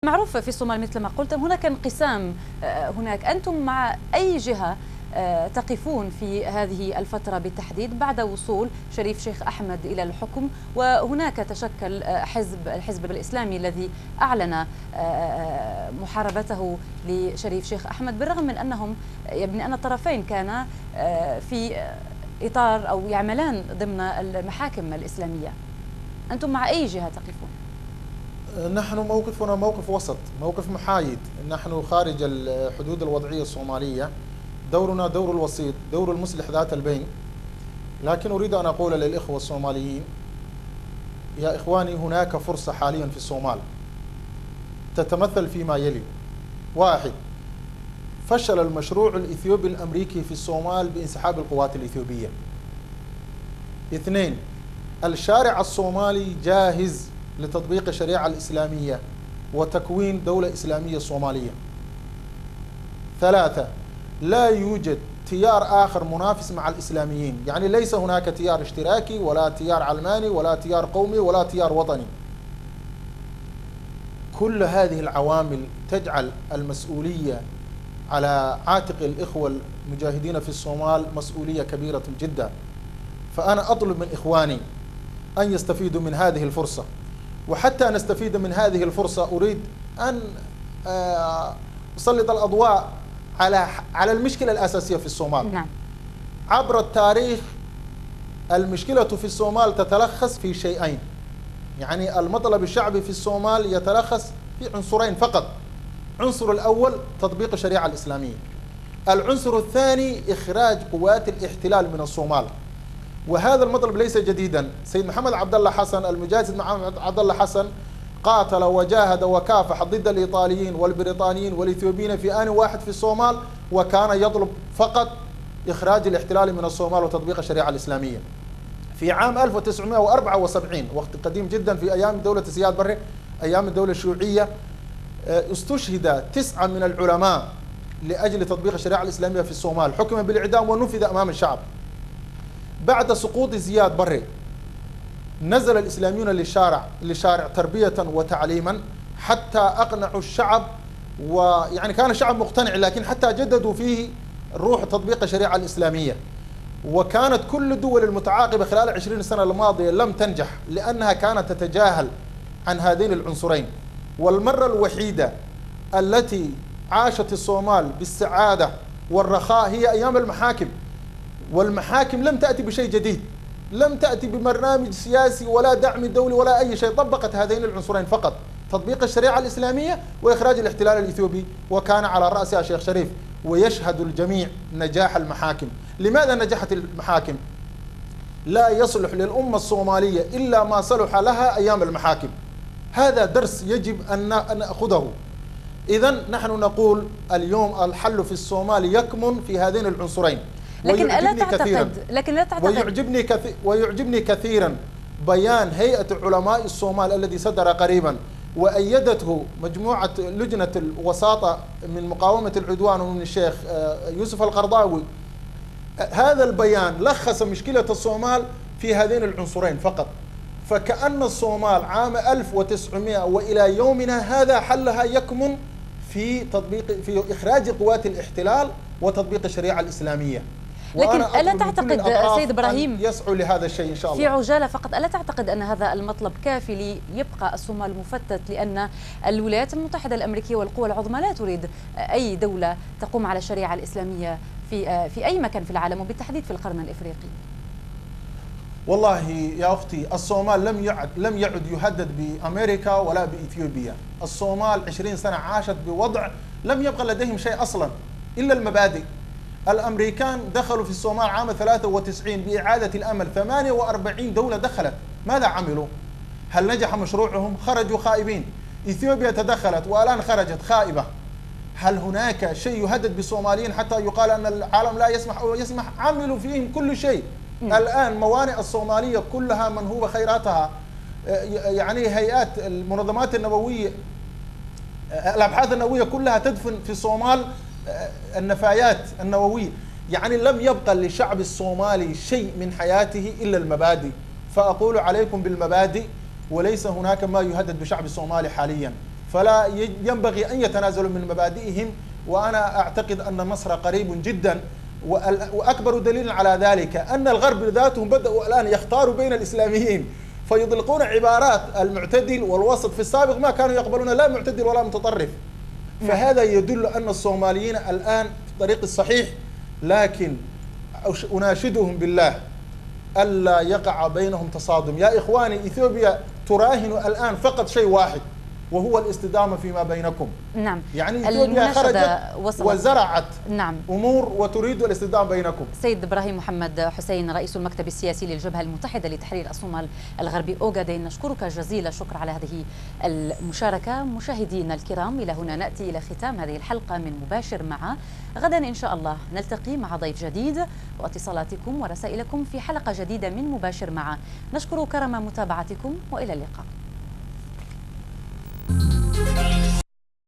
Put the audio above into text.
معروف في الصومال مثل ما قلت هناك انقسام. هناك أنتم مع أي جهة تقفون في هذه الفترة بالتحديد بعد وصول شريف شيخ أحمد إلى الحكم، وهناك تشكل الحزب الإسلامي الذي أعلن محاربته لشريف شيخ أحمد، بالرغم من أن الطرفين كانا في إطار أو يعملان ضمن المحاكم الإسلامية. أنتم مع أي جهة تقفون؟ نحن موقفنا موقف وسط، موقف محايد. نحن خارج الحدود الوضعية الصومالية، دورنا دور الوسيط، دور المصلح ذات البين. لكن أريد أن أقول للإخوة الصوماليين: يا إخواني، هناك فرصة حاليا في الصومال تتمثل فيما يلي: 1. فشل المشروع الإثيوبي الأمريكي في الصومال بانسحاب القوات الإثيوبية. 2. الشارع الصومالي جاهز لتطبيق الشريعة الإسلامية وتكوين دولة إسلامية صومالية. 3. لا يوجد تيار آخر منافس مع الإسلاميين، يعني ليس هناك تيار اشتراكي ولا تيار علماني ولا تيار قومي ولا تيار وطني. كل هذه العوامل تجعل المسؤولية على عاتق الإخوة المجاهدين في الصومال مسؤولية كبيرة جدا. فأنا أطلب من إخواني أن يستفيدوا من هذه الفرصة، وحتى نستفيد من هذه الفرصة أريد أن أسلط الأضواء على المشكلة الأساسية في الصومال. نعم. عبر التاريخ المشكلة في الصومال تتلخص في شيئين، يعني المطلب الشعبي في الصومال يتلخص في عنصرين فقط. العنصر الأول تطبيق الشريعة الإسلامية، العنصر الثاني إخراج قوات الاحتلال من الصومال. وهذا المطلب ليس جديدا. سيد محمد عبد الله حسن، المجاهد سيد محمد عبد الله حسن، قاتل وجاهد وكافح ضد الإيطاليين والبريطانيين والإثيوبيين في آن واحد في الصومال، وكان يطلب فقط إخراج الاحتلال من الصومال وتطبيق الشريعة الإسلامية. في عام 1974، وقت قديم جدا، في أيام دولة زياد بري، أيام الدولة الشيوعية، استشهد 9 من العلماء لأجل تطبيق الشريعة الإسلامية في الصومال، حكم بالإعدام ونفذ أمام الشعب. بعد سقوط زياد بري نزل الإسلاميون للشارع تربية وتعليما حتى أقنعوا الشعب، ويعني كان الشعب مقتنع، لكن حتى جددوا فيه روح تطبيق الشريعة الإسلامية. وكانت كل الدول المتعاقبة خلال 20 سنة الماضية لم تنجح، لأنها كانت تتجاهل عن هذين العنصرين. والمرة الوحيدة التي عاشت الصومال بالسعادة والرخاء هي أيام المحاكم. والمحاكم لم تأتي بشيء جديد، لم تأتي ببرنامج سياسي ولا دعم دولي ولا أي شيء، طبقت هذين العنصرين فقط: تطبيق الشريعة الإسلامية وإخراج الاحتلال الإثيوبي، وكان على رأسها شيخ شريف. ويشهد الجميع نجاح المحاكم. لماذا نجحت المحاكم؟ لا يصلح للأمة الصومالية إلا ما صلح لها أيام المحاكم. هذا درس يجب أن نأخذه. إذن نحن نقول اليوم الحل في الصومال يكمن في هذين العنصرين. لكن لا تعتقد ويعجبني كثيرا بيان هيئة علماء الصومال الذي صدر قريبا وأيدته مجموعة لجنة الوساطة من مقاومة العدوان ومن الشيخ يوسف القرضاوي. هذا البيان لخص مشكلة الصومال في هذين العنصرين فقط. فكأن الصومال عام 1900 وإلى يومنا هذا حلها يكمن في إخراج قوات الاحتلال وتطبيق الشريعة الإسلامية. لكن ألا تعتقد سيد إبراهيم يسعوا لهذا الشيء إن شاء الله؟ في عجالة فقط، ألا تعتقد أن هذا المطلب كافي ليبقى الصومال مفتت؟ لأن الولايات المتحدة الأمريكية والقوى العظمى لا تريد أي دولة تقوم على الشريعة الإسلامية في أي مكان في العالم، وبالتحديد في القرن الإفريقي. والله يا أختي، الصومال لم يعد يهدد بأمريكا ولا بإثيوبيا. الصومال 20 سنة عاشت بوضع لم يبقى لديهم شيء أصلا إلا المبادئ. الأمريكان دخلوا في الصومال عام 93 بإعادة الأمل، 48 دولة دخلت، ماذا عملوا؟ هل نجح مشروعهم؟ خرجوا خائبين. إثيوبيا تدخلت والآن خرجت خائبة. هل هناك شيء يهدد بالصوماليين حتى يقال أن العالم لا يسمح أو يسمح؟ عملوا فيهم كل شيء. الآن موانئ الصومالية كلها منهوبة خيراتها، يعني هيئات المنظمات النووية، الأبحاث النووية كلها تدفن في الصومال النفايات النووية. يعني لم يبقى للشعب الصومالي شيء من حياته إلا المبادئ. فأقول عليكم بالمبادئ، وليس هناك ما يهدد بشعب الصومالي حاليا. فلا ينبغي أن يتنازلوا من مبادئهم. وأنا أعتقد أن مصر قريب جدا، وأكبر دليل على ذلك أن الغرب ذاتهم بدأوا الآن يختاروا بين الإسلاميين، فيطلقون عبارات المعتدل والوسط. في السابق ما كانوا يقبلون لا معتدل ولا متطرف. فهذا يدل أن الصوماليين الآن في الطريق الصحيح، لكن أناشدهم بالله ألا يقع بينهم تصادم. يا إخواني، إثيوبيا تراهن الآن فقط شيء واحد، وهو الاستدامة فيما بينكم. نعم. يعني إثيوبيا خرجت وزرعت أمور وتريد الاستدامة بينكم. سيد إبراهيم محمد حسين، رئيس المكتب السياسي للجبهة المتحدة لتحرير الصومال الغربي أوغادين، نشكرك جزيل الشكر على هذه المشاركة. مشاهدينا الكرام، إلى هنا نأتي إلى ختام هذه الحلقة من مباشر معا. غدا إن شاء الله نلتقي مع ضيف جديد، واتصالاتكم ورسائلكم في حلقة جديدة من مباشر معا. نشكر كرم متابعتكم وإلى اللقاء.